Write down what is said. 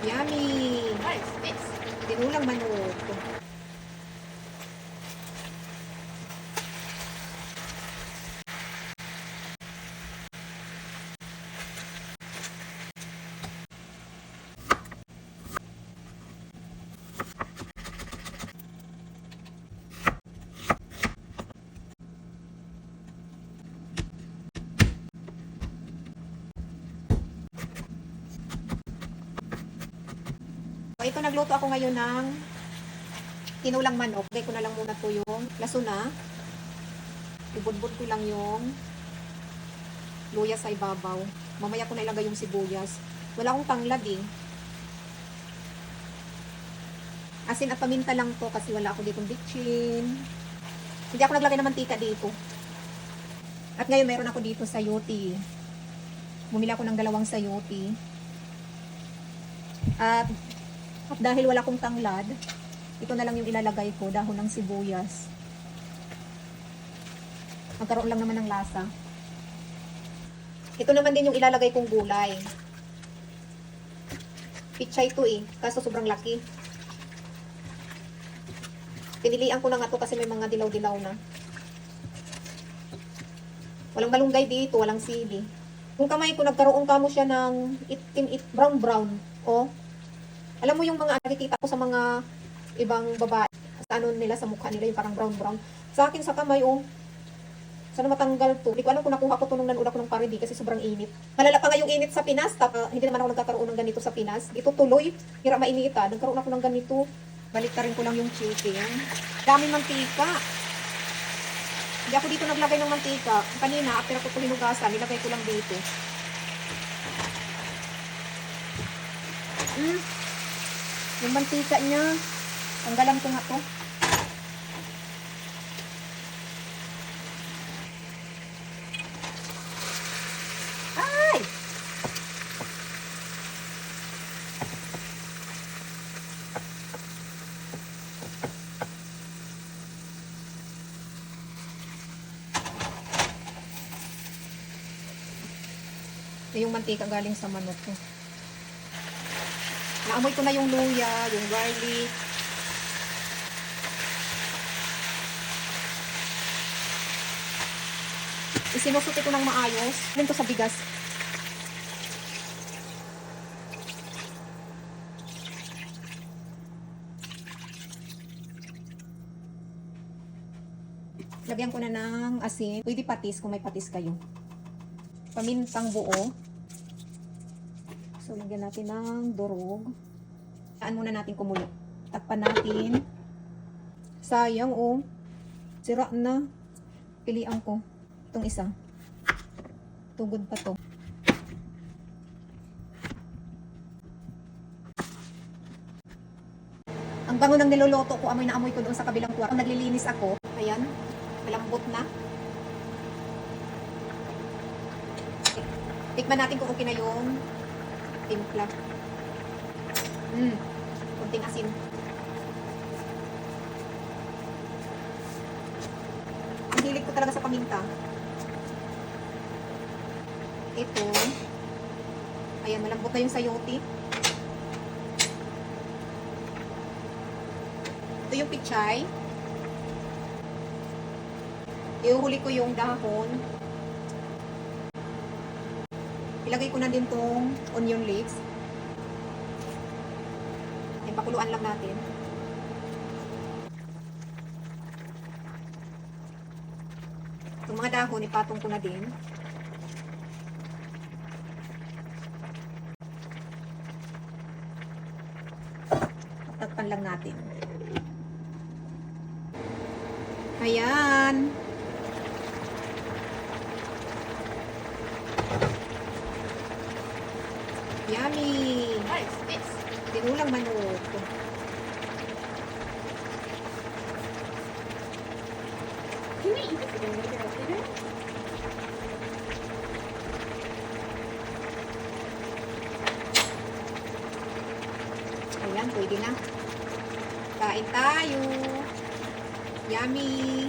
Yummy! What is this? Tinulang manok. So, ito nagluto ako ngayon ng tinulang manok. Lagay ko na lang muna to yung laso na. Ibudbud ko lang yung luya sa ibabaw. Mamaya ko na ilagay yung sibuyas. Wala akong tanglad eh. Asin at paminta lang to kasi wala ako ditong bitchin. Hindi ako naglagay ng mantika dito. At ngayon meron ako dito sayote. Bumili ako ng 2 sayote. At dahil wala akong tanglad, ito na lang yung ilalagay ko, dahon ng sibuyas. Magkaroon lang naman ng lasa. Ito naman din yung ilalagay kong gulay. Pichay to eh, kaso sobrang laki. Pinilian ko na nga to kasi may mga dilaw-dilaw na. Walang malunggay dito, walang sili. Kung kamay ko, nagkaroon kamo siya ng brown-brown. Oh. Alam mo yung mga nakikita ko sa mga ibang babae, sa ano nila, sa mukha nila, yung parang brown-brown. Sa akin, sa kamay, oh, sana matanggal to. Hindi ko alam kung nakuha ko to nung nanula ko ng parody kasi sobrang init. Malala pa nga yung init sa Pinas, hindi naman ako nagkakaroon ng ganito sa Pinas. Dito tuloy, hira mainita. Nagkaroon ako ng ganito. Balik rin ko lang yung chicken. Daming mantika. Hindi ako dito naglagay ng mantika. Kanina, after ako ito hinugasan, nilagay ko lang dito. Yung mantika niya, tanggalan ko nga to. Ay! Yung mantika galing sa manok ko. Naamoy ko na yung luya, yung garlic. Isinusuti ko ng maayos. Alin to sa bigas. Lagyan ko na ng asin. Pwede patis kung may patis kayo. Pamintang buo. So, lagyan natin ng durog. Saan muna natin kumulo. Takpan natin. Sayang, oh. Sira na. Pilian ko. Itong isa. Tugod pa to. Ang bango ng niluluto ko, amoy na amoy ko doon sa kabilang kwarto. Naglilinis ako. Ayan. Malambot na. Tikman natin kung okay na yung timpla. Kunting asin. Ang hilig ko talaga sa paminta. Ito. Ayan, malambot na yung sayote. Ito yung pichay. Iuhuli ko yung dahon. Ilagay ko na din tong onion leaves. Ayan, pakuluan lang natin. Itong mga dahon, ipatong ko na din. Takpan lang natin. Ayan. Yummy! What is this? Tinulang manok. Can we eat this again later or later? Ayan, pwede na. Kain tayo. Yummy!